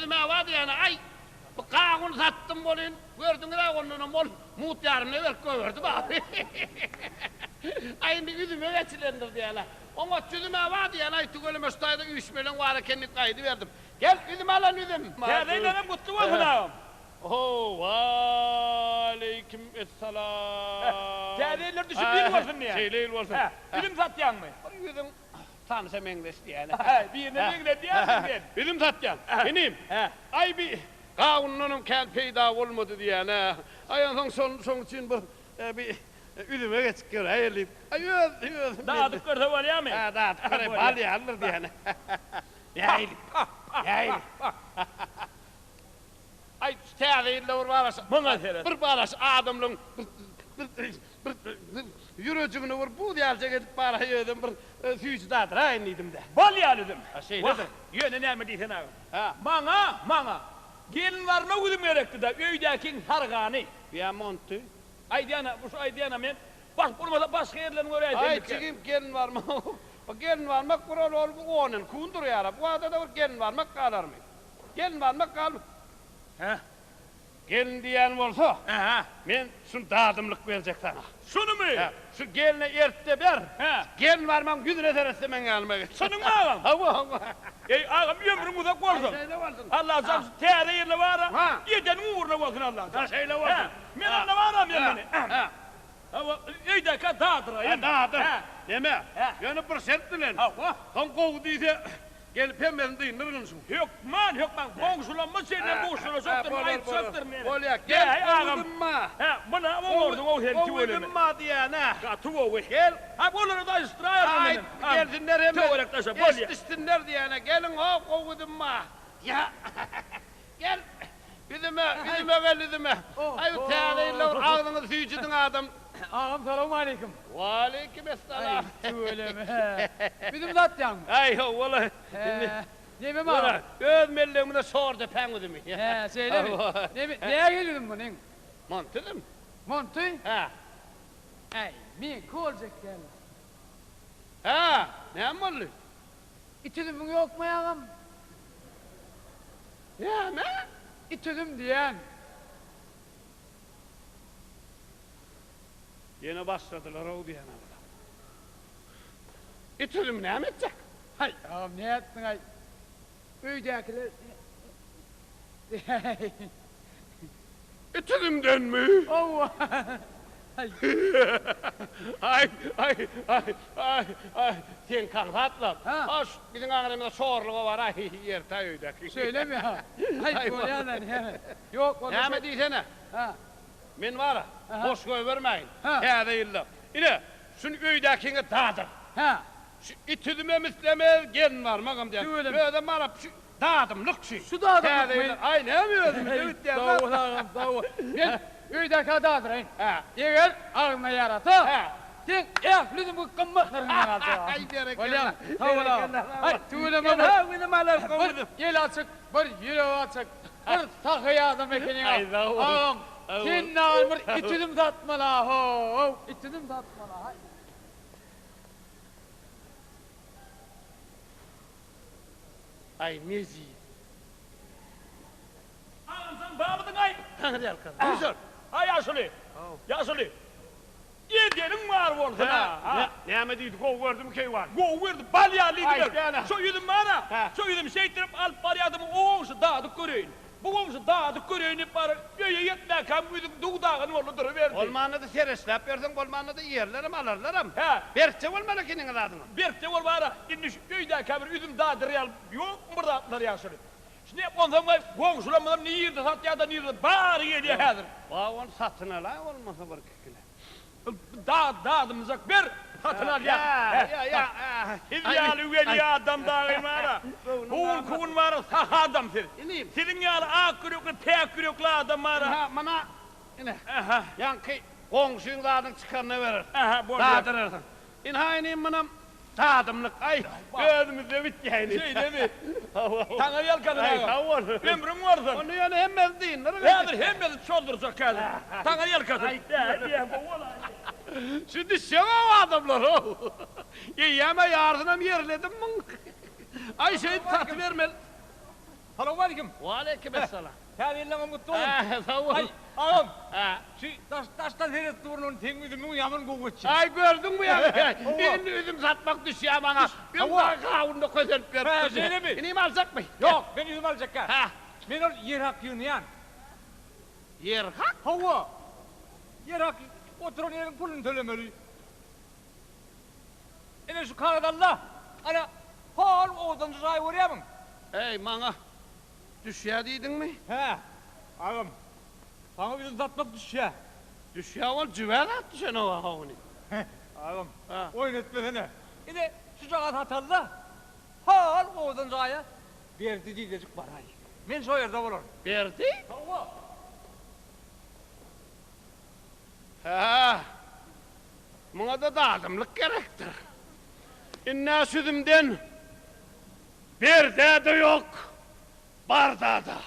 tüdüme vardı yani ay. Bu kağını sattım bolin. Gördün ya onun bol mut yarım ne verip koyverdi bak. Ay şimdi üdüme geçilendir diyorlar. Ona tüdüme vardı yani ay tügölüm üstayda 3 milyon var kendik kaydı verdim. Gel üdüm alan üdüm. Tereylerim kutlu olsun ağam. Oh, aleyküm esselam. Tereyler düşündüğün olsun diye. Şeyleyin olsun. Üdüm satyan mı? Üdüm tanışam engleş diye. Birine ne diyorsun ben? Üdüm satyan. Benim. Ay bir kavunun kel peyda olmadı diye ne. Ayın son için bu bir üdüme geçik gör hayırlıyım. Ay öd. Daha dıkkırsa var ya mı? Ha daha tıkkırı bal ya alır diye ne. Yaylı. Yaylı. Ay tereyle vur Bana tereyle. Bir barası adamlığın yürücüğünü vur bu diyecek edip para yedim bir füyücü dağıdır ha enliydim de. Bal yalıdım. Şey Vah, dedim. yöne ne mi diysen ağam? Ha. Mana. Gelin var mı güdüm gerekti da öydekin hargani. Ya montu. Aydiyana, bu aydiyana men. Bak bulmasa başka yerlerin oraya Ay dedik. çıkayım gelin var mı? O gelin var mı? Kural ol bu onun kundur ya. Bu adada var gelin var mı kalır mı? Gelin var mı kalır. He? Gelin diyen olsa Aha. men şun dağdımlık verecek sana. Şunu mu? Ha, şu geline ertte ver. He. Gelin var mı? Güdüre teresi men almak. Şunun mu ağam? Hava. Ey ağam ömrüm uzak olsun. Şeyle varsın. Allah sen tere yerle var Ha. ha. Yeden uğurla bakın Allah. Ha, şeyle varsın. Men anla var mı Ha, beni? ha. Ama öyde ka dağıtırayım. Dağıdır. Ha. Deme. Ha. Yani % bilen. Ha. Kan kovduysa gelip hemen deyin ne bilirsin? Yok man. Komşulanma senden boşuna sokturma. Ayıp sokturma. Ol ya Gel gel ağam. kovdunma. Ha bana ama vurdun o her çuvalını. Kovdunma diye ne? Ha tuvo ve. Gel. Ha bunu da istiraya Ay benim. gelsinler hemen. Tuvalet taşı bol ya. Ististinler diye ne? Gelin o kovdunma. Ya. Gel. Üdüme gel üdüme. Ay bu teyaneyle ağzını süyücüdün adam. Ağam selamun aleyküm. Ve aleyküm esselam. Şöyle mi? Bizim zatyan mı? Ay ho valla. Ne mi ağam? Öz melleğimine sordu pen üdümü. He söyle mi? Neye geliyordun bunun? Mantıdım. Montu? Ha. Ay mi kolcak gel. Ha. Ne mallı? İçidim yok mu ağam? Ya ne? İçidim diyen. Yine başladılar o diyene. İtülüm ne edecek? Hay ağam ne ettin ay? Öydekiler... İtülümden mi? Oh! Ay. Sen kalkatla. Ha. Hoş bizim ağrımda sorluğu var ay yer tayyudaki. Söyle mi ha? Hay Ay, bu yana ne? Yok o da... Ne mi diysene? Ha. Men var ha. Aha. Boş koy vermeyin. Ha. Ya değiller. Yine şunu öydekini dağıdır. Ha. Şu itülüme misleme gelin var mağam diye. Öyle mi? Böyle bana şu dağıdımlık şey. Şu dağıdımlık Ya mı? değiller. Ay ne mi ödüm? Evet diye. Sağ ol ağam sağ ol. Ben öydeki adadırayım. Ha. Eğer ağzına yaratı. Ha. Sen lüzum bu kımmaklarına kaldı. Ay bereket. Oğlum, sağ ol ağam. Hay, tüyleme Ha, benim alem bir kovdum. yel açık, bir yüreği açık, bir takıya adam ekenin Ay, sağ ol. ağam, Sağ ol. sen ne almır, içidim tatmala, ho, içidim tatmala, hay. Ay mezi. Ağam sen bağladın ay. Tanrı arkadaş. Güzel. Ha yaşlı. Yaşlı. Yedenin var olsun ha. Ne mi deydi kov gördüm key var. Go verdi balyalıydı. Ay, yani. Şu yüzüm bana. Ha. Şu yüzüm şeytirip alıp balyadımı oğuşu dağıdık göreyim. Bu oğuşu dağıdık göreyim bari. Göğe yetme kam yüzüm doğudağın oğlu duruverdi. Olmanı da sereslep verdim, olmanı da yerlerim alırlarım. He. Berkçe olmalı kinin adını. Bir de ol bana. İndi şu göğde kabir yüzüm dağıdır yal. Yok mu burada atlar yaşlı. Şimdi ondan var komşulanmadan ne yirdi sat ya da ne yirdi. Bari geliyor hazır. Bağın satın ala olmasa bir kekile. Dağıdımızak bir hatırlar ya. Ya. İdyalı veli adam dağıyım ara. Oğul kuvun var sah adam sen. İneyim. Senin yalı ak kürüklü tek kürüklü adam var. Ha, bana. Yine. Aha. Yankı komşun dağının çıkarını verir. Aha boş ver. Dağıtırırsın. İnha ineyim bana. Dağıdımlık. Ay. Gözümüzde bit yani. Şey değil mi? Tanrı yalkanın Ay ağa. tavır. Ömrün vardır. Onu yani hem değil. Nedir hem de çolduracak geldi. Tanrı yalkasın. Şimdi şeva adamlar o. Yeme yardına mı yerledim mi? Ay şey tat vermel. Hala var aleyküm. Ve aleykümselam. Tabiirlere mutlu olun. Sağ ol. Ay, ağam. Ha. Şu taştan seyret durunun tengüdümün yaman kovutçu. Ay gördün mü ya? Şimdi üzüm satmak düşüyor bana. Bir daha kavunda közelip Ha, verip söyle mi? İneyim alacak mı? Yok, ben üzüm alacak ha. Ha. Ben ol yer hak yürüyen. Yer hak. Hava. Yer hak oturan yerin pulunu tölemeli. Ene şu Kanadallah. Ana hal oğdan ray vuruyor mu? Ey bana. Düşüyor dedin mi? He. Ağam. Bana üzüm satmak düşüyor. Düşüyor ol cüver attı sen o havunu. Ağam. Ha. Oyun etmesene. Ene şu cagat hatalı. Hal oğdan raya. Verdi diyecek parayı. Ben soyarda olur. Verdi. Hava. Ha. Buna da dağılımlık gerektir. İnna südümden bir de yok. Barda da.